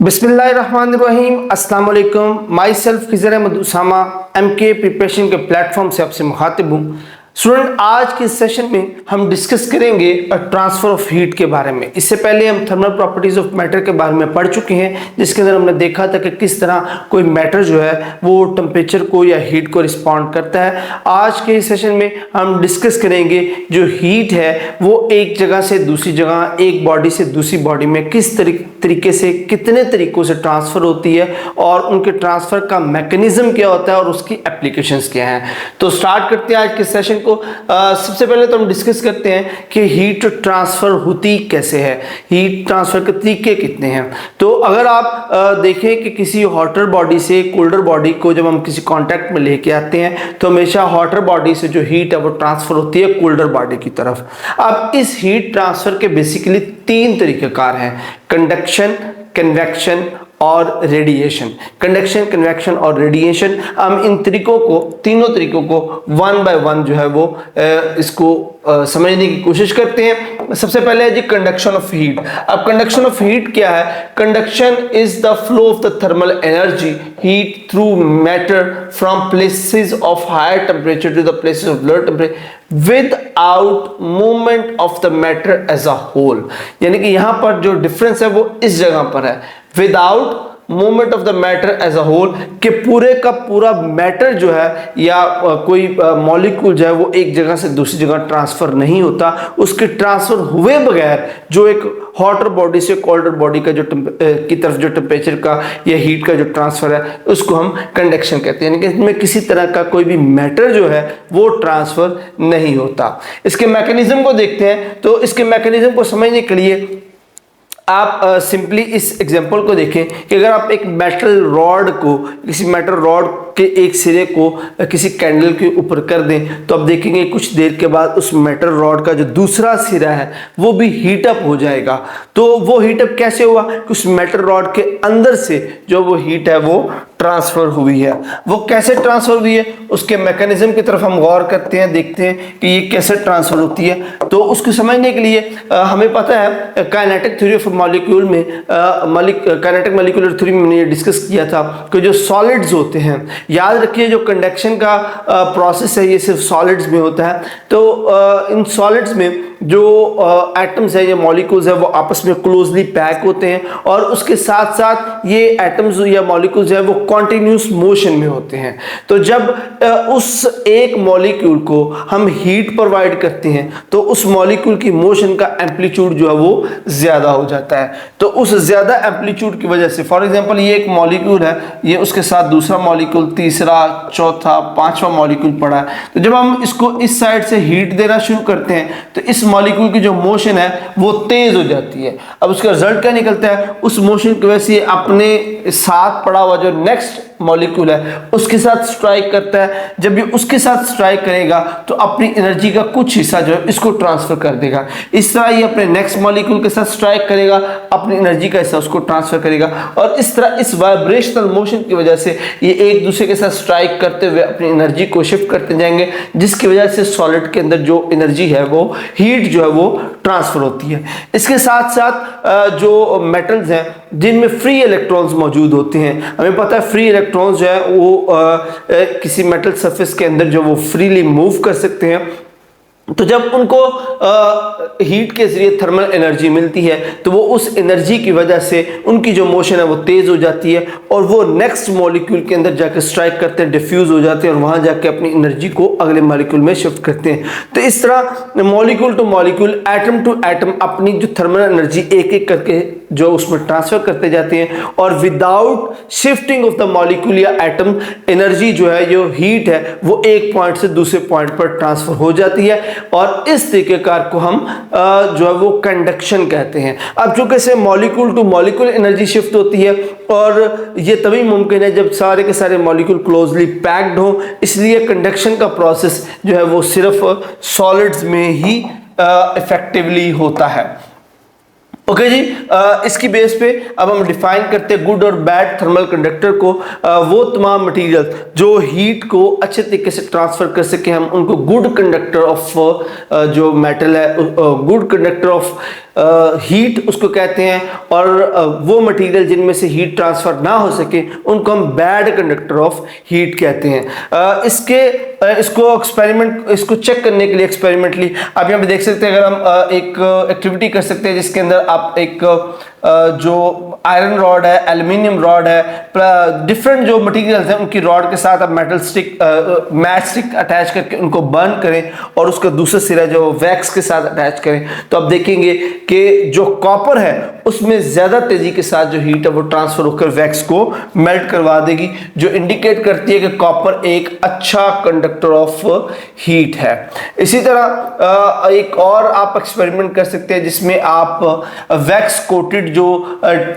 बिस्मिल्लाहिर्रहमानिर्रहीम अस्सलाम वालेकुम। Myself Khizar Ahmed Usama MK preparation के प्लेटफॉर्म से आपसे मुखातिब हूँ। स्टूडेंट, आज के सेशन में हम डिस्कस करेंगे ट्रांसफ़र ऑफ हीट के बारे में। इससे पहले हम थर्मल प्रॉपर्टीज़ ऑफ मैटर के बारे में पढ़ चुके हैं, जिसके अंदर हमने देखा था कि किस तरह कोई मैटर जो है वो टेम्परेचर को या हीट को रिस्पॉन्ड करता है। आज के सेशन में हम डिस्कस करेंगे जो हीट है वो एक जगह से दूसरी जगह, एक बॉडी से दूसरी बॉडी में किस तरीके से, कितने तरीकों से ट्रांसफ़र होती है और उनके ट्रांसफ़र का मैकेनिज्म क्या होता है और उसकी एप्लीकेशंस क्या हैं। तो स्टार्ट करते हैं आज के सेशन को। सबसे पहले तो हम डिस्कस करते हैं कि हीट ट्रांसफ़र होती कैसे है, हीट ट्रांसफ़र के तरीके कितने हैं। तो अगर आप देखें कि किसी हॉटर बॉडी से कोल्डर बॉडी को जब हम किसी कांटेक्ट में लेके आते हैं तो हमेशा हॉटर बॉडी से जो हीट है वो ट्रांसफ़र होती है कोल्डर बॉडी की तरफ। अब इस हीट ट्रांसफ़र के बेसिकली तीन तरीक़ेकार हैं: कंडक्शन, कन्वेक्शन और रेडिएशन। कंडक्शन, कन्वेक्शन और रेडिएशन, हम इन तरीकों को, तीनों तरीकों को वन बाय वन जो है वो इसको समझने की कोशिश करते हैं। सबसे पहले है जी कंडक्शन ऑफ हीट। अब कंडक्शन ऑफ हीट क्या है? Conduction is the flow of the thermal energy heat through matter from places of higher temperature to the places of lower temperature without movement of the matter as a whole. यानी कि यहां पर जो difference है वो इस जगह पर है, without movement of the matter as a whole, कि पूरे का पूरा मैटर जो है या कोई मॉलिक्यूल जो है वो एक जगह से दूसरी जगह ट्रांसफर नहीं होता। उसके ट्रांसफर हुए बगैर जो एक हॉटर बॉडी से कोल्डर बॉडी का जो की तरफ जो टेम्परेचर का या हीट का जो ट्रांसफर है उसको हम कंडक्शन कहते हैं। यानी कि इसमें किसी तरह का कोई भी मैटर जो है वो ट्रांसफर नहीं होता। इसके मैकेनिज्म को देखते हैं। तो इसके मैकेनिज्म को समझने के लिए आप सिंपली इस एग्जांपल को देखें कि अगर आप एक मेटल रॉड को, किसी मेटल रॉड के एक सिरे को किसी कैंडल के ऊपर कर दें तो आप देखेंगे कुछ देर के बाद उस मेटल रॉड का जो दूसरा सिरा है वो भी हीट अप हो जाएगा। तो वो हीट अप कैसे हुआ कि उस मेटल रॉड के अंदर से जो वो हीट है वो ट्रांसफर हुई है। वो कैसे ट्रांसफर हुई है उसके मैकेनिज्म की तरफ हम गौर करते हैं, देखते हैं कि ये कैसे ट्रांसफर होती है। तो उसको समझने के लिए हमें पता है काइनेटिक थ्योरी ऑफ मॉलिक्यूल में, काइनेटिक मॉलिक्यूलर थ्योरी में मैंने डिस्कस किया था कि जो सॉलिड्स होते हैं, याद रखिए जो कंडक्शन का प्रोसेस है ये सिर्फ सॉलिड्स में होता है। तो इन सॉलिड्स में जो एटम्स है या मॉलिक्यूल्स है वो आपस में क्लोजली पैक होते हैं और उसके साथ साथ ये एटम्स या मॉलिक्यूल्स है वो कॉन्टिन्यूस मोशन में होते हैं। तो जब उस एक मॉलिक्यूल को हम हीट प्रोवाइड करते हैं तो उस मॉलिक्यूल की मोशन का एम्पलीट्यूड जो है वो ज़्यादा हो जाता है। तो उस ज़्यादा एम्पलीट्यूड की वजह से, फॉर एग्जांपल ये एक मॉलिक्यूल है, ये उसके साथ दूसरा मॉलिक्यूल, तीसरा, चौथा, पांचवा मॉलिक्यूल पड़ा है। तो जब हम इसको इस साइड से हीट देना शुरू करते हैं तो इस मॉलिक्यूल की जो मोशन है वो तेज हो जाती है। अब उसका रिजल्ट क्या निकलता है? उस मोशन की वजह से अपने साथ पड़ा हुआ जो नेक्स्ट मॉलिक्यूल है उसके साथ स्ट्राइक करता है। जब ये उसके साथ स्ट्राइक करेगा तो अपनी एनर्जी का कुछ हिस्सा जो है इसको ट्रांसफर कर देगा। इस तरह ये अपने नेक्स्ट मॉलिक्यूल के साथ स्ट्राइक करेगा, अपनी एनर्जी का हिस्सा उसको ट्रांसफर करेगा और इस तरह इस वाइब्रेशनल मोशन की वजह से ये एक दूसरे के साथ स्ट्राइक करते हुए अपनी एनर्जी को शिफ्ट करते जाएंगे, जिसकी वजह से सॉलिड के अंदर जो एनर्जी है वो हीट जो है वो ट्रांसफर होती है। इसके साथ साथ जो मेटल्स हैं जिनमें फ्री इलेक्ट्रॉन्स मौजूद होते हैं, हमें पता है फ्री इलेक्ट्रॉन्स जो है वो किसी मेटल सरफेस के अंदर जो वो फ्रीली मूव कर सकते हैं। तो जब उनको हीट के जरिए थर्मल एनर्जी मिलती है तो वो उस एनर्जी की वजह से उनकी जो मोशन है वो तेज हो जाती है और वो नेक्स्ट मॉलिक्यूल के अंदर जाकर स्ट्राइक करते हैं, डिफ्यूज हो जाते हैं और वहां जाके अपनी एनर्जी को अगले मॉलिक्यूल में शिफ्ट करते हैं। तो इस तरह molecule to molecule, atom to atom अपनी जो थर्मल एनर्जी एक एक करके जो उसमें ट्रांसफर करते जाते हैं और without shifting of the molecule या एटम, एनर्जी जो है, जो हीट है वो एक पॉइंट से दूसरे पॉइंट पर ट्रांसफर हो जाती है और इस तरीकेकार को हम जो है वो कंडक्शन कहते हैं। अब चूंकि से molecule to molecule energy shift होती है और ये तभी मुमकिन है जब सारे के सारे मॉलिक्यूल क्लोजली पैक्ड हो, इसलिए कंडक्शन का प्रोसेस जो है वो सिर्फ सॉलिड्स में ही इफेक्टिवली होता है। ओके जी, इसकी बेस पे अब हम डिफाइन करते हैं गुड और बैड थर्मल कंडक्टर को। वो तमाम मटेरियल जो हीट को अच्छे तरीके से ट्रांसफर कर सके हम उनको गुड कंडक्टर ऑफ जो मेटल है, गुड कंडक्टर ऑफ हीट उसको कहते हैं, और वो मटेरियल जिनमें से हीट ट्रांसफर ना हो सके उनको हम बैड कंडक्टर ऑफ हीट कहते हैं। इसको चेक करने के लिए एक्सपेरिमेंटली आप यहाँ पे देख सकते हैं, अगर हम एक एक्टिविटी कर सकते हैं जिसके अंदर आप एक जो आयरन रॉड है, एल्युमिनियम रॉड है, डिफरेंट जो मटेरियल्स हैं उनकी रॉड के साथ आप metal stick match stick attach करके उनको बर्न करें और उसका दूसरा सिरा जो वैक्स के साथ अटैच करें, तो आप देखेंगे कि जो कॉपर है उसमें ज्यादा तेजी के साथ जो हीट है वो ट्रांसफर होकर वैक्स को मेल्ट करवा देगी, जो इंडिकेट करती है कि कॉपर एक अच्छा कंडक्टर ऑफ हीट है। इसी तरह एक और आप एक्सपेरिमेंट कर सकते हैं जिसमें आप वैक्स कोटेड जो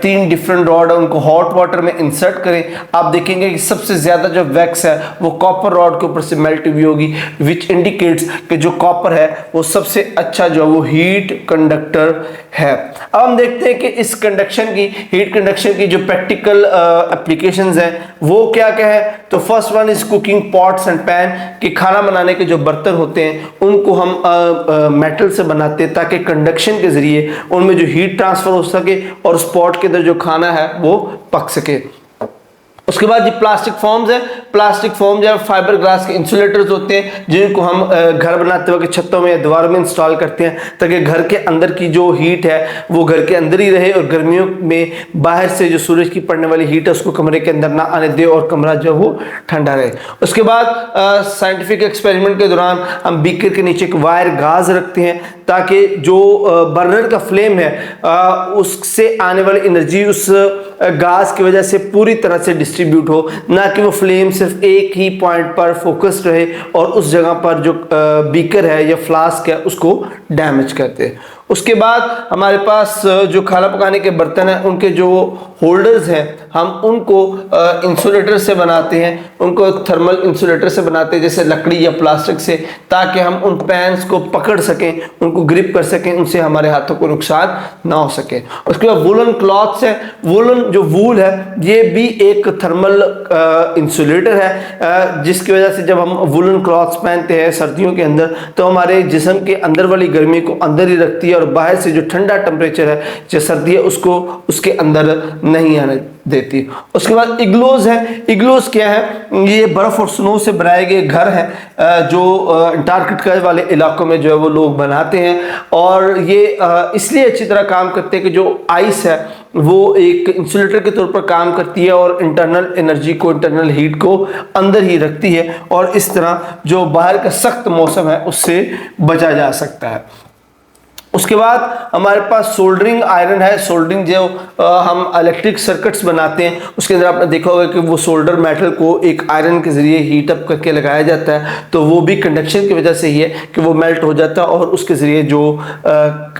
3 डिफरेंट रॉड है उनको हॉट वाटर में इंसर्ट करें। आप देखेंगे कि सबसे ज्यादा जो वैक्स है वो कॉपर रॉड के ऊपर से मेल्ट हुई होगी, विच इंडिकेट्स कि जो कॉपर है वो सबसे अच्छा जो वो हीट कंडक्टर है। अब हम देखते हैं कि इस कंडक्शन की, हीट कंडक्शन की जो प्रैक्टिकल एप्लीकेशंस हैं वो क्या क्या है। तो first one is cooking pots and pan, कि खाना बनाने के जो बर्तन होते हैं उनको हम मेटल से बनाते हैं ताकि कंडक्शन के जरिए उनमें जो हीट ट्रांसफर हो सके और उस पॉट के अंदर जो खाना है वो पक सके। उसके बाद ये प्लास्टिक फॉर्म्स है, प्लास्टिक फॉर्म जो है फाइबर ग्लास के इंसुलेटर्स होते हैं जिनको हम घर बनाते वक्त छतों में या दीवारों में इंस्टॉल करते हैं ताकि घर के अंदर की जो हीट है वो घर के अंदर ही रहे और गर्मियों में बाहर से जो सूरज की पड़ने वाली हीट है उसको कमरे के अंदर ना आने दे और कमरा जो है वो ठंडा रहे। उसके बाद साइंटिफिक एक्सपेरिमेंट के दौरान हम बीकर के नीचे एक वायर गाज रखते हैं ताकि जो बर्नर का फ्लेम है उससे आने वाली एनर्जी उस गाज की वजह से पूरी तरह से डिस्ट्रीब्यूट हो, ना कि वो फ्लेम सिर्फ एक ही पॉइंट पर फोकस्ड रहे और उस जगह पर जो बीकर है या फ्लास्क है उसको डैमेज करते। उसके बाद हमारे पास जो खाना पकाने के बर्तन हैं उनके जो होल्डर्स हैं हम उनको इंसुलेटर से बनाते हैं, उनको थर्मल इंसुलेटर से बनाते हैं जैसे लकड़ी या प्लास्टिक से, ताकि हम उन पैन्स को पकड़ सकें, उनको ग्रिप कर सकें, उनसे हमारे हाथों को नुकसान ना हो सके। उसके बाद वूलन क्लॉथ्स है, वूलन जो वूल है ये भी एक थर्मल इंसुलेटर है जिसकी वजह से जब हम वूलन क्लॉथ्स पहनते हैं सर्दियों के अंदर तो हमारे जिस्म के अंदर वाली गर्मी को अंदर ही रखती है और बाहर से जो ठंडा टेम्परेचर है जो सर्दी है उसको उसके अंदर नहीं आने देती। उसके बाद इग्लोज है, इग्लोज क्या है, ये बर्फ और स्नो से बनाए गए घर हैं जो अंटार्कटिका वाले इलाकों में जो है वो लोग बनाते हैं और ये इसलिए अच्छी तरह काम करते हैं कि जो आइस है वो एक इंसुलेटर के तौर पर काम करती है और इंटरनल एनर्जी को, इंटरनल हीट को अंदर ही रखती है और इस तरह जो बाहर का सख्त मौसम है उससे बचा जा सकता है। उसके बाद हमारे पास सोल्डरिंग आयरन है, सोल्डरिंग जो हम इलेक्ट्रिक सर्किट्स बनाते हैं उसके अंदर आपने देखा होगा कि वो सोल्डर मेटल को एक आयरन के जरिए हीट अप करके लगाया जाता है, तो वो भी कंडक्शन की वजह से ही है कि वो मेल्ट हो जाता है और उसके जरिए जो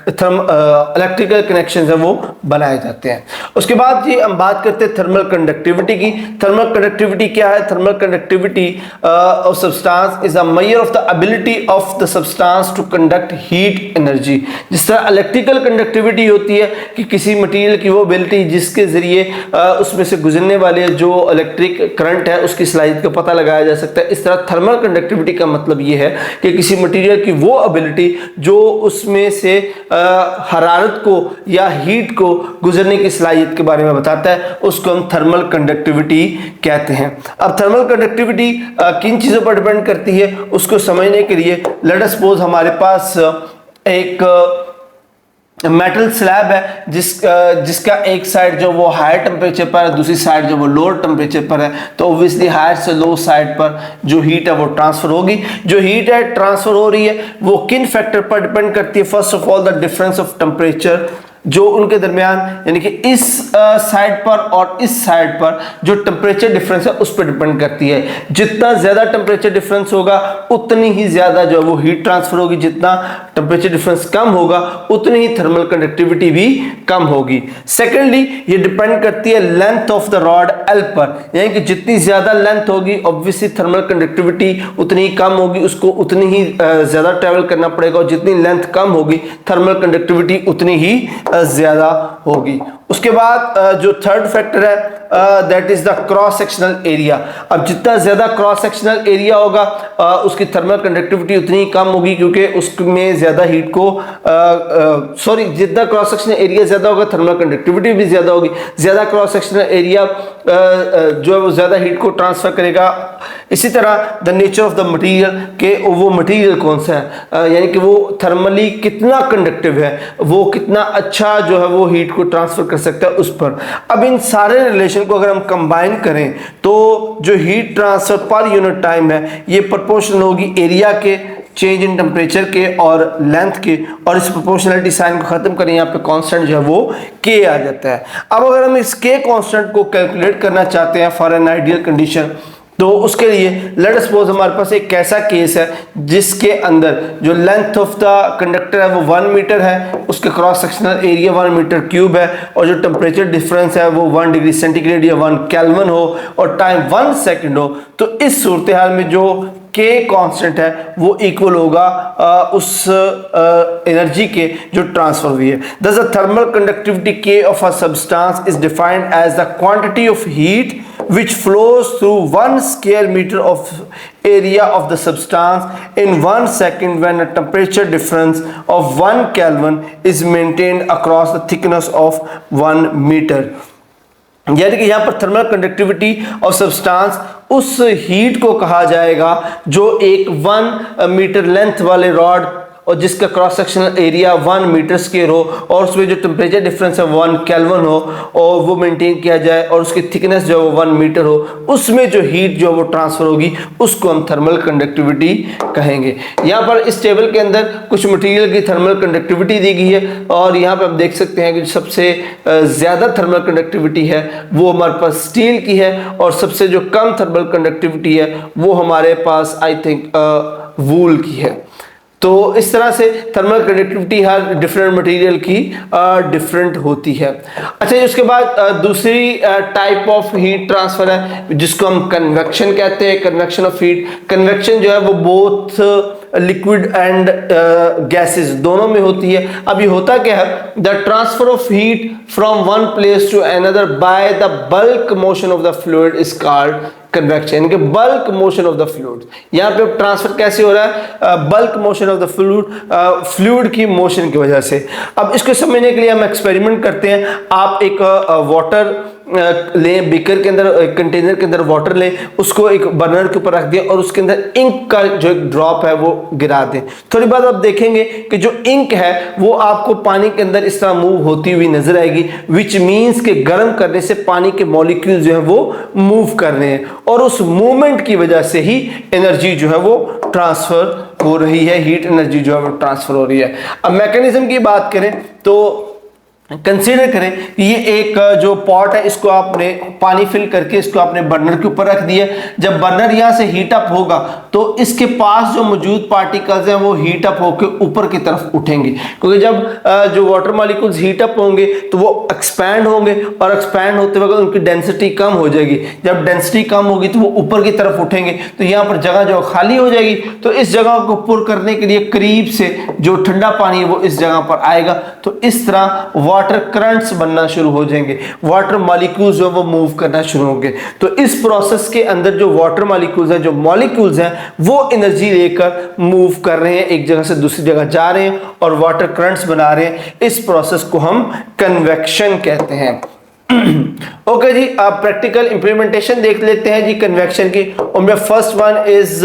इलेक्ट्रिकल कनेक्शन है वो बनाए जाते हैं। उसके बाद जी हम बात करते हैं थर्मल कंडक्टिविटी की। थर्मल कंडक्टिविटी क्या है? Thermal conductivity of substance is a measure of the ability of the substance to conduct heat energy. जिस तरह इलेक्ट्रिकल कंडक्टिविटी होती है कि किसी मटेरियल की वो एबिलिटी जिसके जरिए उसमें से गुजरने वाले जो इलेक्ट्रिक करंट है उसकी सलाहियत का पता लगाया जा सकता है, इस तरह थर्मल कंडक्टिविटी का मतलब ये है कि किसी मटेरियल की वो एबिलिटी जो उसमें से हरारत को या हीट को गुजरने की सलाहियत के बारे में बताता है उसको हम थर्मल कंडक्टिविटी कहते हैं। अब थर्मल कंडक्टिविटी किन चीज़ों पर डिपेंड करती है उसको समझने के लिए लेट अस सपोज हमारे पास एक मेटल स्लैब है जिसका एक साइड जो वो हायर टेम्परेचर पर है, दूसरी साइड जो वो लोअर टेम्परेचर पर है, तो ऑब्वियसली हायर से लो साइड पर जो हीट है वो ट्रांसफर होगी। जो हीट है ट्रांसफर हो रही है वो किन फैक्टर पर डिपेंड करती है? First of all the difference of temperature जो उनके दरमियान, यानी कि इस साइड पर और इस साइड पर जो टेम्परेचर डिफरेंस है उस पर डिपेंड करती है। जितना ज्यादा टेम्परेचर डिफरेंस होगा उतनी ही ज्यादा जो वो हीट ट्रांसफर होगी, जितना टेम्परेचर डिफरेंस कम होगा उतनी ही थर्मल कंडक्टिविटी भी कम होगी। सेकेंडली ये डिपेंड करती है length of the rod L पर, यानी कि जितनी ज्यादा लेंथ होगी ऑब्वियसली थर्मल कंडक्टिविटी उतनी ही कम होगी, उसको उतनी ही ज्यादा ट्रेवल करना पड़ेगा और जितनी लेंथ कम होगी थर्मल कंडक्टिविटी उतनी ही ज्यादा होगी। उसके बाद जो थर्ड फैक्टर है that is the cross sectional area. अब जितना ज्यादा क्रॉस सेक्शनल एरिया होगा उसकी थर्मल कंडक्टिविटी उतनी ही कम होगी, क्योंकि उसमें ज्यादा हीट को जितना क्रॉस सेक्शनल एरिया ज्यादा होगा थर्मल कंडक्टिविटी भी ज्यादा होगी। ज्यादा क्रॉस सेक्शनल एरिया जो है वो ज्यादा हीट को ट्रांसफर करेगा। इसी तरह the nature of the material, के वो मटेरियल कौन सा है, यानी कि वो थर्मली कितना कंडक्टिव है, वो कितना अच्छा जो है वो हीट को ट्रांसफर कर सकता है उस पर। अब इन सारे रिलेशन को अगर हम कंबाइन करें तो जो heat transfer per unit time है ये प्रोपोर्शनल होगी एरिया के, चेंज इन टेम्परेचर के और लेंथ के, और इस प्रोपोर्शनलिटी साइन को खत्म करें यहाँ पे कांस्टेंट जो है वो के आ जाता है। अब अगर हम इस के कांस्टेंट को कैलकुलेट करना चाहते हैं फॉर एन आइडियल कंडीशन, तो उसके लिए लेट अस सपोज हमारे पास एक ऐसा केस है जिसके अंदर जो लेंथ ऑफ द कंडक्टर है वो 1 मीटर है, उसके cross sectional area 1 metre cube है, और जो टेम्परेचर डिफरेंस है वो 1 डिग्री सेंटीग्रेड या 1 केल्विन हो, और टाइम 1 सेकंड हो। तो इस सूरत हाल में जो के कांस्टेंट है वो इक्वल होगा उस एनर्जी के जो ट्रांसफर हुई है। Thus the thermal conductivity K of a substance is defined as the quantity of heat which flows through 1 square meter of area of the substance in 1 second when a temperature difference of 1 Kelvin is maintained across the thickness of 1 meter। यानी कि यहाँ पर thermal conductivity of substance उस heat को कहा जाएगा जो एक 1 मीटर लेंथ वाले रॉड और जिसका cross sectional area 1 metre square हो, और उसमें जो टेम्परेचर डिफरेंस है 1 केल्विन हो और वो मेंटेन किया जाए, और उसकी थिकनेस जो है वो 1 मीटर हो, उसमें जो हीट जो वो ट्रांसफर होगी उसको हम थर्मल कंडक्टिविटी कहेंगे। यहाँ पर इस टेबल के अंदर कुछ मटेरियल की थर्मल कंडक्टिविटी दी गई है, और यहाँ पे आप देख सकते हैं कि सबसे ज़्यादा थर्मल कंडक्टिविटी है वो हमारे पास स्टील की है, और सबसे जो कम थर्मल कंडक्टिविटी है वो हमारे पास आई थिंक वूल की है। तो इस तरह से थर्मल कंडक्टिविटी हर डिफरेंट मटेरियल की डिफरेंट होती है। अच्छा, उसके बाद दूसरी टाइप ऑफ हीट ट्रांसफर है जिसको हम कन्वेक्शन कहते हैं, कन्वेक्शन ऑफ हीट। कन्वेक्शन जो है वो बोथ लिक्विड एंड गैसेस दोनों में होती है। अब ये होता क्या है, the transfer of heat from one place to another by the bulk motion of the fluid is called convection, यानी कि bulk motion of the fluid. यहाँ पे ट्रांसफर कैसे हो रहा है, bulk motion of the fluid की मोशन की वजह से। अब इसको समझने के लिए हम एक्सपेरिमेंट करते हैं। आप एक वाटर लें, बीकर के अंदर, कंटेनर के अंदर वाटर लें, उसको एक बर्नर के ऊपर रख दें और उसके अंदर इंक का जो एक ड्रॉप है वो गिरा दें। थोड़ी बाद आप देखेंगे कि जो इंक है वो आपको पानी के अंदर इस तरह मूव होती हुई नजर आएगी, विच मीन्स के गर्म करने से पानी के मॉलिक्यूल जो है वो मूव कर रहे हैं, और उस मूवमेंट की वजह से ही एनर्जी जो है वो ट्रांसफर हो रही है, हीट एनर्जी जो है वो ट्रांसफर हो रही है। अब मैकेनिज्म की बात करें तो कंसीडर करें कि ये एक जो पॉट है इसको आपने पानी फिल करके इसको आपने बर्नर के ऊपर रख दिया। जब बर्नर यहाँ से हीट अप होगा तो इसके पास जो मौजूद पार्टिकल्स हैं वो हीट अप होकर ऊपर की तरफ उठेंगे, क्योंकि जब जो वाटर मॉलिक्यूल्स हीट अप होंगे तो वो एक्सपैंड होंगे, और एक्सपैंड होते वक्त उनकी डेंसिटी कम हो जाएगी। जब डेंसिटी कम होगी तो वो ऊपर की तरफ उठेंगे, तो यहाँ पर जगह जो खाली हो जाएगी, तो इस जगह को पुर करने के लिए करीब से जो ठंडा पानी है वो इस जगह पर आएगा। तो इस तरह वाटर करंट्स बनना शुरू हो जाएंगे, वाटर मॉलिक्यूल्स जो वो मूव करना शुरू होंगे। तो इस प्रोसेस के अंदर जो वाटर मॉलिक्यूल्स हैं, जो मॉलिक्यूल्स हैं, वो एनर्जी लेकर मूव कर रहे हैं, एक जगह से दूसरी जगह जा रहे हैं और वाटर करंट्स बना रहे हैं। इस प्रोसेस को हम कन्वेक्शन कहते हैं। ओके जी, आप प्रैक्टिकल इंप्लीमेंटेशन देख लेते हैं जी कन्वेक्शन की। उनमें first one is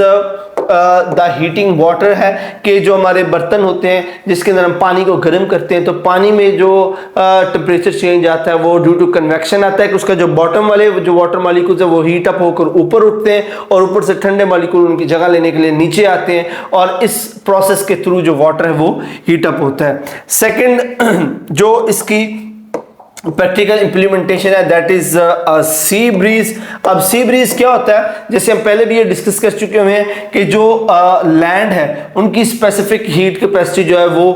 the heating water है, कि जो हमारे बर्तन होते हैं जिसके अंदर हम पानी को गर्म करते हैं, तो पानी में जो टेम्परेचर चेंज आता है वो ड्यू टू कन्वेक्शन आता है कि उसका जो बॉटम वाले जो वाटर मॉलिक्यूल्स है वो हीट अप होकर ऊपर उठते हैं, और ऊपर से ठंडे मॉलिक्यूल उनकी जगह लेने के लिए नीचे आते हैं, और इस प्रोसेस के थ्रू जो वाटर है वो हीट अप होता है। सेकेंड जो इसकी प्रैक्टिकल इंप्लीमेंटेशन है दैट इज सी ब्रीज। अब सी ब्रीज क्या होता है, जैसे हम पहले भी ये डिस्कस कर चुके हुए हैं कि जो लैंड है उनकी स्पेसिफिक हीट कैपेसिटी जो है वो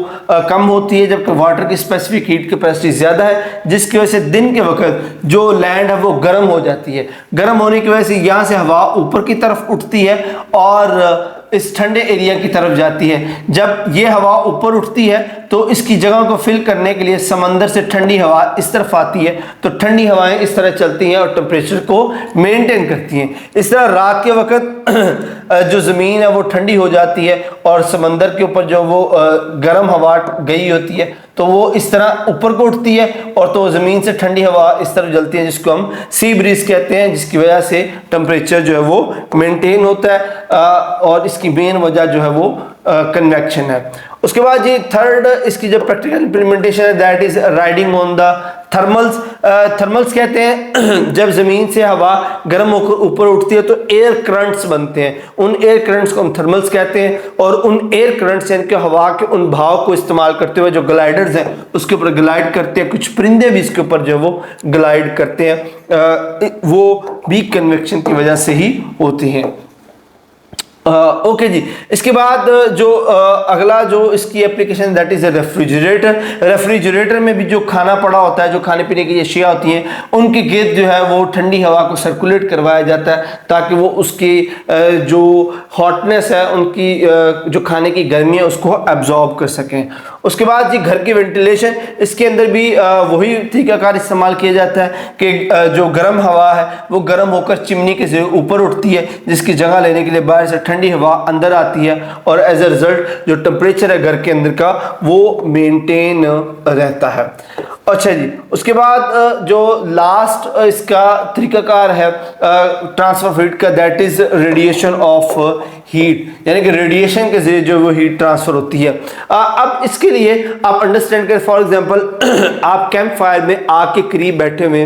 कम होती है, जबकि वाटर की स्पेसिफिक हीट कैपेसिटी ज्यादा है, जिसकी वजह से दिन के वक्त जो लैंड है वो गर्म हो जाती है। गर्म होने की वजह से यहाँ से हवा ऊपर की तरफ उठती है और इस ठंडे एरिया की तरफ जाती है। जब ये हवा ऊपर उठती है तो इसकी जगह को फिल करने के लिए समंदर से ठंडी हवा इस तरफ आती है, तो ठंडी हवाएं इस तरह चलती हैं और टेम्परेचर को मेंटेन करती हैं। इस तरह रात के वक्त जो ज़मीन है वो ठंडी हो जाती है और समंदर के ऊपर जो वो गर्म हवा गई होती है तो वो इस तरह ऊपर को उठती है और तो ज़मीन से ठंडी हवा इस तरफ जलती है, जिसको हम सी ब्रीज कहते हैं, जिसकी वजह से टेम्परेचर जो है वो मेंटेन होता है और इसकी मेन वजह जो है वो कन्वेक्शन है। उसके बाद ये थर्ड इसकी जो प्रैक्टिकल इंप्लीमेंटेशन है that is riding on the thermals. Thermals कहते हैं जब ज़मीन से हवा गर्म होकर ऊपर उठती है तो एयर करंट्स बनते हैं, उन एयर करंट्स को हम थर्मल्स कहते हैं। और उन एयर करंट्स यानी कि हवा के उन भाव को इस्तेमाल करते हुए जो ग्लाइडर्स हैं उसके ऊपर ग्लाइड करते हैं, कुछ परिंदे भी इसके ऊपर जो वो ग्लाइड करते हैं, वो भी कन्वेक्शन की वजह से ही होती हैं। ओके जी, इसके बाद जो अगला जो इसकी application that is refrigerator. Refrigerator में भी जो खाना पड़ा होता है, जो खाने पीने की अशिया होती हैं, उनकी गेंद जो है वो ठंडी हवा को सर्कुलेट करवाया जाता है ताकि वो उसकी जो हॉटनेस है, उनकी जो खाने की गर्मी है उसको एब्जॉर्ब कर सकें। उसके बाद जी घर की वेंटिलेशन, इसके अंदर भी वही तरीकाकार इस्तेमाल किया जाता है कि जो गर्म हवा है वो गर्म होकर चिमनी के जरिए ऊपर उठती है, जिसकी जगह लेने के लिए बाहर से ठंडी हवा अंदर आती है और एज अ रिजल्ट जो टेम्परेचर है घर के अंदर का वो मेंटेन रहता है। अच्छा जी, उसके बाद जो लास्ट इसका तरीकाकार है ट्रांसफर ऑफ हीट का that is radiation of heat, यानी कि रेडिएशन के जरिए जो वो हीट ट्रांसफर होती है। अब इसके लिए आप अंडरस्टैंड करें, फॉर एग्जांपल आप कैंप फायर में आग के करीब बैठे हुए,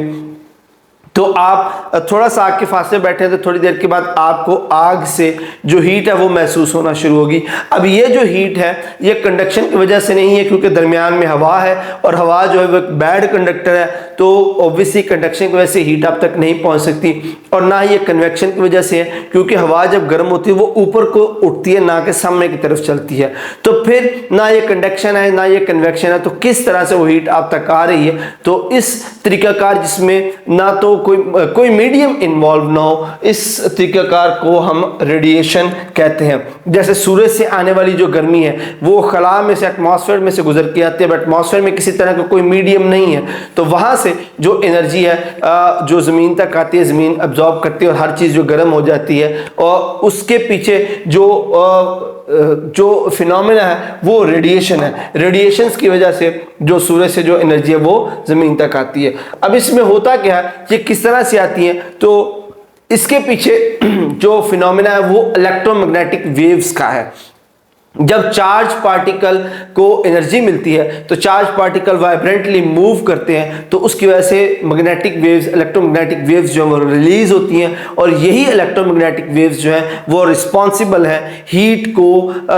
तो आप थोड़ा सा आग के फासले बैठे हैं तो थोड़ी देर के बाद आपको आग से जो हीट है वो महसूस होना शुरू होगी। अब ये जो हीट है ये कंडक्शन की वजह से नहीं है, क्योंकि दरमियान में हवा है और हवा जो है वो एक बैड कंडक्टर है, तो ऑब्वियसली कंडक्शन की वजह से हीट आप तक नहीं पहुंच सकती। और ना ये कन्वेक्शन की वजह से है, क्योंकि हवा जब गर्म होती है वो ऊपर को उठती है, ना कि सामने की तरफ चलती है। तो फिर ना ये कंडक्शन है ना ये कन्वेक्शन है, तो किस तरह से वो हीट आप तक आ रही है? तो इस तरीकाकार जिसमें ना तो कोई मीडियम इन्वॉल्व ना हो, इस तरीकाकार को हम रेडिएशन कहते हैं। जैसे सूरज से आने वाली जो गर्मी है वो खला में से, एटमॉस्फेयर में से गुजर के आती है, बट एटमॉस्फेयर में किसी तरह का कोई मीडियम नहीं है, तो वहां से जो एनर्जी है जो ज़मीन तक आती है, ज़मीन अब्जॉर्ब करती है और हर चीज़ जो गर्म हो जाती है, और उसके पीछे जो फिनोमेना है वो रेडिएशन है। रेडिएशंस की वजह से जो सूरज से जो एनर्जी है वो ज़मीन तक आती है। अब इसमें होता क्या है, ये किस तरह से आती है? तो इसके पीछे जो फिनोमेना है वो इलेक्ट्रोमैग्नेटिक वेव्स का है। जब चार्ज पार्टिकल को एनर्जी मिलती है तो चार्ज पार्टिकल वाइब्रेंटली मूव करते हैं, तो उसकी वजह से मैग्नेटिक वेव्स, इलेक्ट्रोमैग्नेटिक वेव्स जो है वो रिलीज होती हैं, और यही इलेक्ट्रोमैग्नेटिक वेव्स जो हैं वो रिस्पॉन्सिबल है हीट को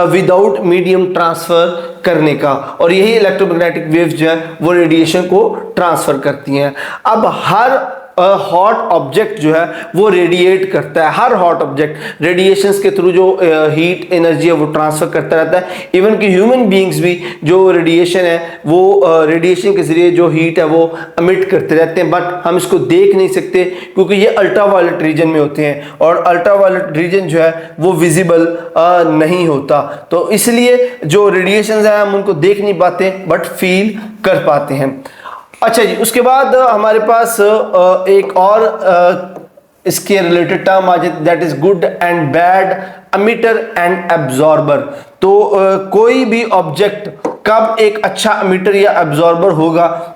विदाउट मीडियम ट्रांसफर करने का, और यही इलेक्ट्रोमैग्नेटिक वेव्स जो है वो रेडिएशन को ट्रांसफर करती हैं। अब हर हॉट ऑब्जेक्ट जो है वो रेडिएट करता है, हर हॉट ऑब्जेक्ट रेडिएशंस के थ्रू जो हीट एनर्जी है वो ट्रांसफर करता रहता है। इवन कि ह्यूमन बीइंग्स भी जो रेडिएशन है वो रेडिएशन के जरिए जो हीट है वो अमिट करते रहते हैं, बट हम इसको देख नहीं सकते क्योंकि ये अल्ट्रावायलेट रीजन में होते हैं, और अल्ट्रावायलेट रीजन जो है वो विजिबल नहीं होता, तो इसलिए जो रेडिएशंस है हम उनको देख नहीं पाते बट फील कर पाते हैं। अच्छा जी, उसके बाद हमारे पास एक और इसके रिलेटेड टर्म आ जाती, that is good and bad emitter and absorber. तो कोई भी ऑब्जेक्ट कब एक अच्छा एमिटर या एब्जॉर्बर होगा,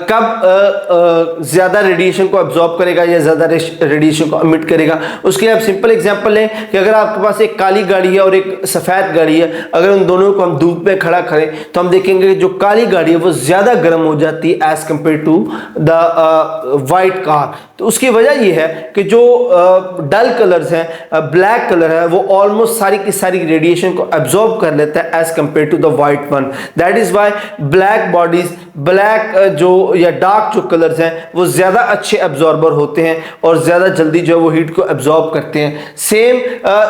कब ज़्यादा रेडिएशन को एब्जॉर्ब करेगा या ज़्यादा रेडिएशन को एमिट करेगा, उसके लिए आप सिंपल एग्जांपल लें कि अगर आपके पास एक काली गाड़ी है और एक सफ़ेद गाड़ी है, अगर उन दोनों को हम धूप में खड़ा करें तो हम देखेंगे कि जो काली गाड़ी है वो ज़्यादा गर्म हो जाती है as compare to the white car. तो उसकी वजह यह है कि जो डल कलर्स हैं, ब्लैक कलर है, वो ऑलमोस्ट सारी की सारी रेडिएशन को एब्जॉर्ब कर लेता है as compare to the white one. That is why black bodies, black जो या डार्क जो कलर्स हैं वो ज़्यादा अच्छे एब्जॉर्बर होते हैं और ज़्यादा जल्दी जो है वो हीट को एब्जॉर्ब करते हैं। सेम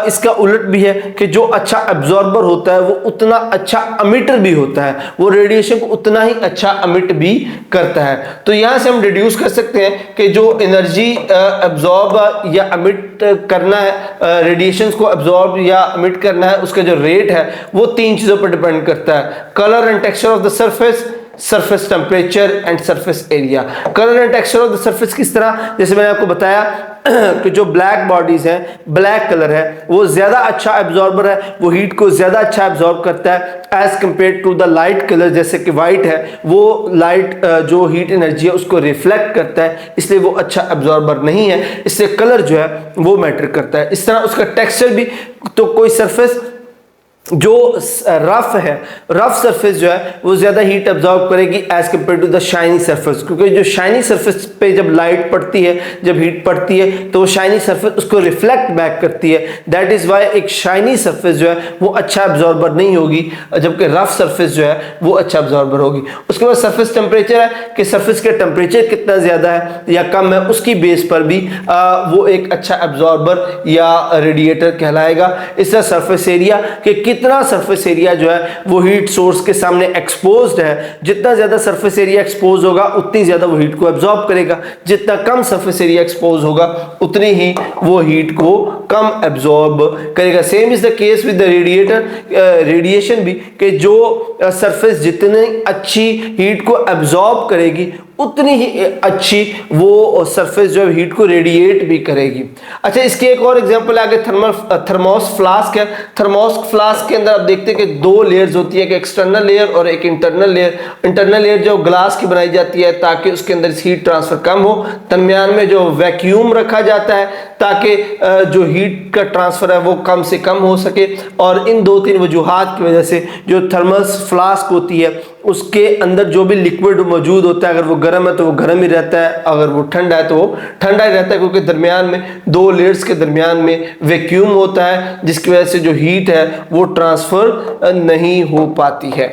इसका उलट भी है कि जो अच्छा एब्जॉर्बर होता है वो उतना अच्छा अमिटर भी होता है, वो रेडिएशन को उतना ही अच्छा अमिट भी करता है। तो यहाँ से हम डिड्यूस कर सकते हैं कि जो एनर्जी एब्जॉर्ब या अमिट करना है, रेडिएशन को एब्जॉर्ब या अमिट करना है, उसका जो रेट है वो 3 चीज़ों पर डिपेंड करता है: colour and texture of the surface, surface temperature and surface area. Colour and texture of the surface किस तरह, जैसे मैंने आपको बताया कि जो ब्लैक बॉडीज हैं, ब्लैक कलर है वो ज्यादा अच्छा एब्जॉर्बर है, वो हीट को ज्यादा अच्छा एब्जॉर्ब करता है as compare to the light colour. जैसे कि वाइट है वो लाइट जो हीट एनर्जी है उसको रिफ्लेक्ट करता है, इसलिए वो अच्छा एब्जॉर्बर नहीं है, इससे कलर जो है वो मैटर करता है। इस तरह उसका टेक्सचर भी, तो कोई सरफेस जो रफ है, रफ सरफेस जो है वो ज्यादा हीट एब्जॉर्ब करेगी as compare to the shiny surface, क्योंकि जो शाइनी सरफेस पे जब लाइट पड़ती है, जब हीट पड़ती है तो वो शाइनी सरफेस उसको रिफ्लेक्ट बैक करती है। दैट इज वाई एक शाइनी सरफेस जो है वो अच्छा एब्जॉर्बर नहीं होगी, जबकि रफ सरफेस जो है वो अच्छा एब्जॉर्बर होगी। उसके बाद सरफेस टेम्परेचर है कि सरफेस का टेम्परेचर कितना ज्यादा है या कम है, उसकी बेस पर भी वो एक अच्छा एब्जॉर्बर या रेडिएटर कहलाएगा। इस तरह सरफेस एरिया के कितना सरफेस एरिया जो है वो हीट सोर्स के सामने एक्सपोज्ड है, जितना ज्यादा सरफेस एरिया एक्सपोज होगा उतनी ज्यादा वो हीट को एब्जॉर्ब करेगा, जितना कम सरफेस एरिया एक्सपोज होगा उतनी ही वो हीट को कम एब्जॉर्ब करेगा। Same is the case with the radiator, radiation भी, कि जो सरफेस जितनी अच्छी हीट को एब्जॉर्ब करेगी उतनी ही अच्छी वो सरफेस जो है हीट को रेडिएट भी करेगी। अच्छा, इसके एक और एग्जांपल आगे थर्मोस फ्लास्क है। थर्मोस फ्लास्क के अंदर आप देखते हैं कि 2 लेयर्स होती है, एक एक्सटर्नल लेयर और एक इंटरनल लेयर। इंटरनल लेयर जो ग्लास की बनाई जाती है ताकि उसके अंदर हीट ट्रांसफर कम हो, दरमियान में जो वैक्यूम रखा जाता है ताकि जो हीट का ट्रांसफर है वो कम से कम हो सके। और इन 2-3 वजूहात की वजह से जो थर्मस फ्लास्क होती है उसके अंदर जो भी लिक्विड मौजूद होता है, अगर वो गर्म है तो वो गर्म ही रहता है, अगर वो ठंडा है तो वो ठंडा ही रहता है, क्योंकि दरमियान में 2 लेयर्स के दरमियान में वैक्यूम होता है जिसकी वजह से जो हीट है वो ट्रांसफर नहीं हो पाती है।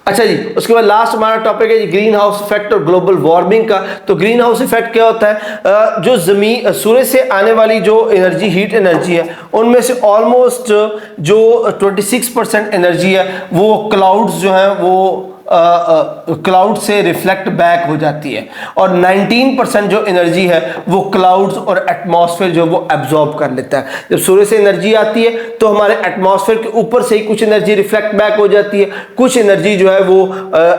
अच्छा जी, उसके बाद लास्ट हमारा टॉपिक है ग्रीन हाउस इफेक्ट और ग्लोबल वार्मिंग का। तो ग्रीन हाउस इफेक्ट क्या होता है, जो जमीन सूर्य से आने वाली जो एनर्जी, हीट एनर्जी है, उनमें से ऑलमोस्ट जो 26% एनर्जी है वो क्लाउड्स जो है वो क्लाउड से रिफ्लेक्ट बैक हो जाती है, और 19% जो एनर्जी है वो क्लाउड्स और एटमॉस्फेयर जो वो एब्जॉर्ब कर लेता है। जब सूर्य से एनर्जी आती है तो हमारे एटमॉस्फेयर के ऊपर से ही कुछ एनर्जी रिफ्लेक्ट बैक हो जाती है, कुछ एनर्जी जो है वो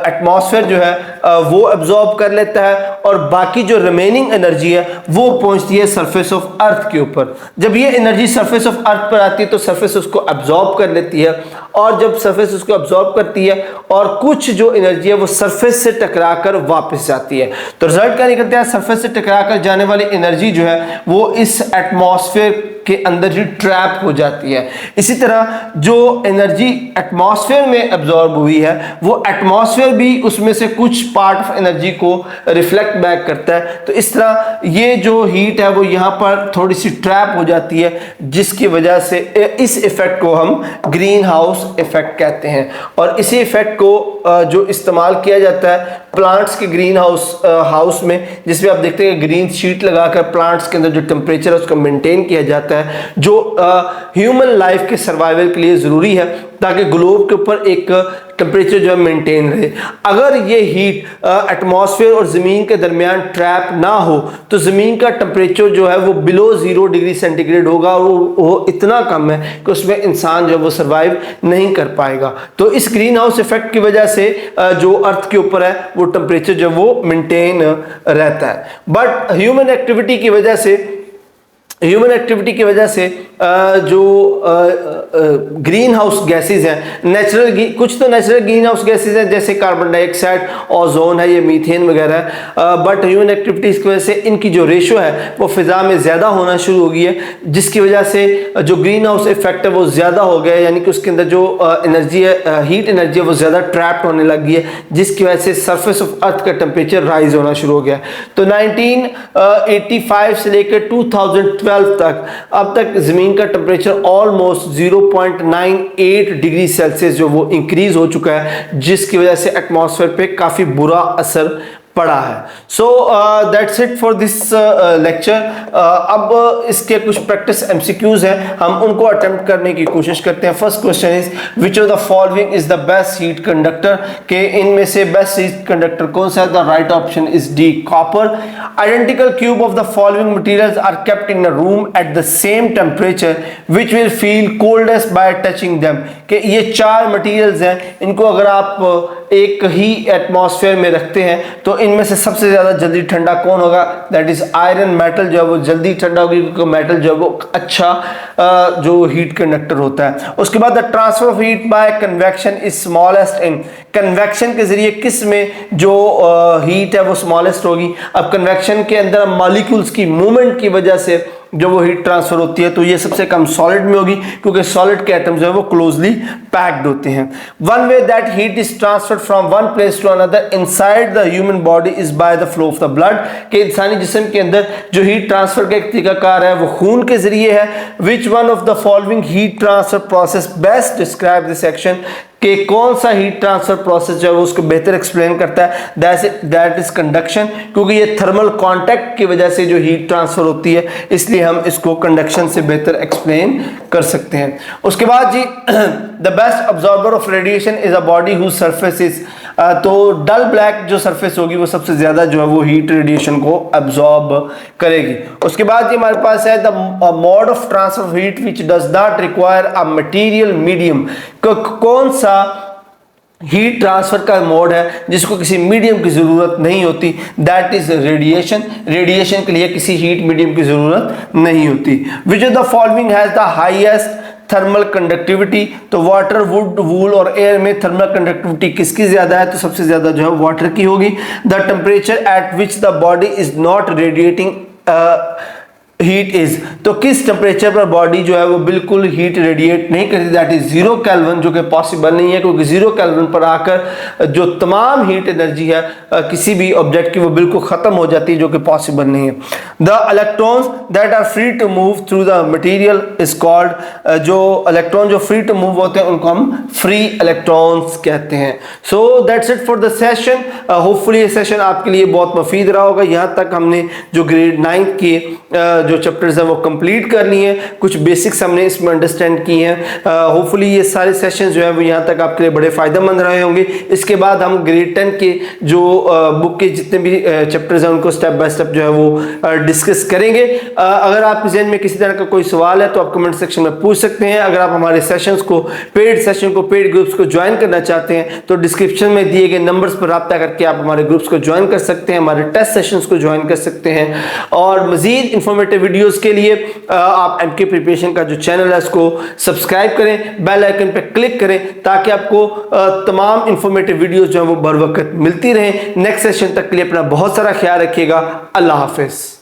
एटमॉस्फेयर जो है वो एब्जॉर्ब कर लेता है, और बाकी जो रिमेनिंग एनर्जी है वो पहुंचती है सरफेस ऑफ अर्थ के ऊपर। जब ये एनर्जी सरफेस ऑफ अर्थ पर आती है तो सरफेस उसको एब्जॉर्ब कर लेती है, और जब सरफेस उसको एब्जॉर्ब करती है और कुछ जो एनर्जी है वो सरफेस से टकराकर वापस जाती है, तो रिजल्ट क्या निकलता है, सरफेस से टकराकर जाने वाली एनर्जी जो है वो इस एटमॉस्फेयर के अंदर ही ट्रैप हो जाती है। इसी तरह जो एनर्जी एटमॉस्फेयर में एब्जॉर्ब हुई है वो एटमॉस्फेयर भी उसमें से कुछ पार्ट ऑफ एनर्जी को रिफ्लेक्ट बैक करता है। तो इस तरह ये जो हीट है वो यहाँ पर थोड़ी सी ट्रैप हो जाती है, जिसकी वजह से इस इफेक्ट को हम ग्रीन हाउस इफेक्ट कहते हैं। और इसी इफेक्ट को जो इस्तेमाल किया जाता है प्लांट्स के ग्रीन हाउस में, जिसमें आप देखते हैं ग्रीन शीट लगाकर प्लांट्स के अंदर जो टेम्परेचर है उसको मेंटेन किया जाता है, जो ह्यूमन लाइफ के सर्वाइवल के लिए ज़रूरी है, ताकि ग्लोब के ऊपर एक टेम्परेचर जो है मेंटेन रहे। अगर ये हीट एटमॉस्फेयर और ज़मीन के दरमियान ट्रैप ना हो तो ज़मीन का टेम्परेचर जो है वो बिलो 0 डिग्री सेंटीग्रेड होगा, वो इतना कम है कि उसमें इंसान जो है वो सर्वाइव नहीं कर पाएगा। तो इस ग्रीन हाउस इफेक्ट की वजह से जो अर्थ के ऊपर है वो टेम्परेचर जो वो मेंटेन रहता है। बट ह्यूमन एक्टिविटी की वजह से जो ग्रीन हाउस गैसेज हैं, कुछ तो नेचुरल ग्रीन हाउस गैसेज हैं जैसे कार्बन डाइऑक्साइड, ओजोन है, ये मीथेन वगैरह, बट ह्यूमन एक्टिविटीज़ की वजह से इनकी जो रेशो है वो फिज़ा में ज़्यादा होना शुरू हो गई है, जिसकी वजह से जो ग्रीन हाउस इफेक्ट है वो ज़्यादा हो गया है, यानी कि उसके अंदर जो एनर्जी है, हीट एनर्जी है वो ज़्यादा ट्रैप्ड होने लग गई है, जिसकी वजह से सरफेस ऑफ अर्थ का टेम्परेचर राइज होना शुरू हो गया है। तो 1985 से लेकर 2012 2012 तक अब तक ज़मीन का टेम्परेचर ऑलमोस्ट 0.98 डिग्री सेल्सियस जो वो इंक्रीज हो चुका है, जिसकी वजह से एटमॉस्फेयर पे काफ़ी बुरा असर पड़ा है। सो that's it for this lecture. अब इसके कुछ प्रैक्टिस एमसीक्यूज हैं, हम उनको अटेम्प्ट करने की कोशिश करते हैं। First question is which of the following is the best heat conductor, के इनमें से बेस्ट हीट कंडक्टर कौन सा है? The right option is D, copper. Identical cube of the following materials are kept in a room at the same temperature which will feel coldest by touching them, कि ये 4 materials हैं, इनको अगर आप एक ही एटमॉस्फेयर में रखते हैं तो इनमें से सबसे ज्यादा जल्दी ठंडा कौन होगा? That is iron. मेटल जो है वो जल्दी ठंडा होगी क्योंकि मेटल जो है वो अच्छा जो हीट कंडक्टर होता है। उसके बाद the transfer of heat bye convection is smallest in, convection के जरिए किस में जो हीट है वो स्मॉलेस्ट होगी? अब कन्वेक्शन के अंदर मॉलिक्यूल्स की मूवमेंट की वजह से जो वो हीट ट्रांसफर होती है तो ये सबसे कम सॉलिड में होगी क्योंकि सॉलिड के एटम्स जो है वो क्लोजली पैक्ड होते हैं। One way that heat is transferred from one place to another inside the human body is by the flow of the blood, कि इंसानी जिस्म के अंदर जो हीट ट्रांसफर का एक तरीकाकार है वो खून के जरिए है। Which one of the following heat transfer process best describe this action, कि कौन सा हीट ट्रांसफर प्रोसेस जो है वो उसको बेहतर एक्सप्लेन करता है? दैट इज कंडक्शन, क्योंकि ये थर्मल कांटेक्ट की वजह से जो हीट ट्रांसफर होती है इसलिए हम इसको कंडक्शन से बेहतर एक्सप्लेन कर सकते हैं। उसके बाद जी the best absorber of radiation is a body whose surface is, तो डल ब्लैक जो सरफेस होगी वो सबसे ज्यादा जो है वो हीट रेडिएशन को अब्जॉर्ब करेगी। उसके बाद ये हमारे पास है the mode of transfer of heat which does not require a material medium, कौन सा हीट ट्रांसफर का मोड है जिसको किसी मीडियम की जरूरत नहीं होती? That is radiation. रेडिएशन के लिए किसी हीट मीडियम की जरूरत नहीं होती। विच of the following has the highest thermal conductivity, तो वाटर, वुड, वूल और एयर में थर्मल कंडक्टिविटी किसकी ज्यादा है? तो सबसे ज्यादा जो है वाटर की होगी। The temperature at which the body is not radiating heat is, तो किस टेम्परेचर पर बॉडी जो है वो बिल्कुल हीट रेडिएट नहीं करती? दैट इज 0 केल्विन, जो कि पॉसिबल नहीं है क्योंकि 0 केल्विन पर आकर जो तमाम हीट एनर्जी है किसी भी ऑब्जेक्ट की वो बिल्कुल खत्म हो जाती है, जो कि पॉसिबल नहीं है। The electrons that are free to move through the material is called, जो इलेक्ट्रॉन जो फ्री टू मूव होते हैं उनको हम फ्री इलेक्ट्रॉन्स कहते हैं। So that's it for the session. Hopefully ये सेशन आपके लिए बहुत मुफीद रहा होगा। यहाँ तक हमने जो ग्रेड 9 के जो चैप्टर्स हैं वो कंप्लीट कर लिए हैं, कुछ बेसिक्स हमने इसमें अंडरस्टैंड किए हैं। होपफुली ये सारे सेशंस जो है वो यहाँ तक आपके लिए बड़े फायदेमंद रहे होंगे। इसके बाद हम ग्रेड 10 के जो बुक के जितने भी चैप्टर्स हैं उनको स्टेप बाय स्टेप जो है वो डिस्कस करेंगे। अगर आपके ज़हन में किसी तरह का कोई सवाल है तो आप कमेंट सेक्शन में पूछ सकते हैं। अगर आप हमारे सेशंस को पेड ग्रुप्स को ज्वाइन करना चाहते हैं तो डिस्क्रिप्शन में दिए गए नंबर्स पर रब्ता करके आप हमारे ग्रुप्स को ज्वाइन कर सकते हैं, हमारे टेस्ट सेशंस को ज्वाइन कर सकते हैं। और मजीद इंफॉर्मेटिव वीडियोस के लिए आप एमके प्रिपरेशन का जो चैनल है उसको सब्सक्राइब करें, बेल आइकन पे क्लिक करें ताकि आपको तमाम इंफॉर्मेटिव वीडियोस जो है वो बर वक्त मिलती रहें। नेक्स्ट सेशन तक के लिए अपना बहुत सारा ख्याल रखिएगा। अल्लाह हाफिज।